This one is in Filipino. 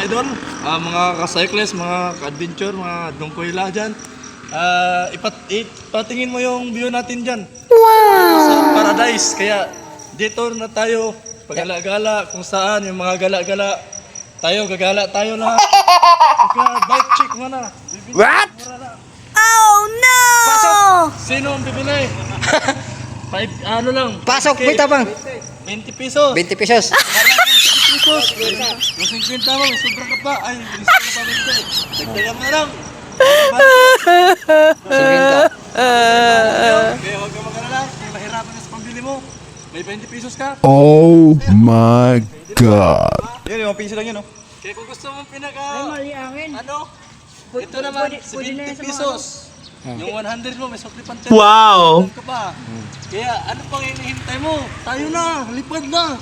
idol, mga ka-cyclist, mga ka-adventure, mga dungkoyla dyan. Ipatingin mo yung view natin dyan. Wow! Sa paradise. Kaya dito na tayo pagala-gala kung saan yung mga gala-gala. Gagala tayo lahat. Kaya bike check mo na. What? Oh no! Sino ang bibili? Ano lang? Pasok, Okay. may tabang. 20 pesos. 20 pesos. 20 pesos. Yung 50 mo, may sobra ka pa. Ay, bilis ka pa 20. Dagdagan mo na lang. Sabihin ka. Kaya huwag ka mag-alala. Kung mahirapan na sa pambili mo, may 20 pesos ka. Oh my God. Yan, 5 piso lang yun, no? Kaya kung gusto mong ano? Ito naman, 70 pesos. Yung 100 mo, may sukli pang 10. Wow! Ka pa. Kaya ano pang hinihintay mo? Tayo na, lipad na.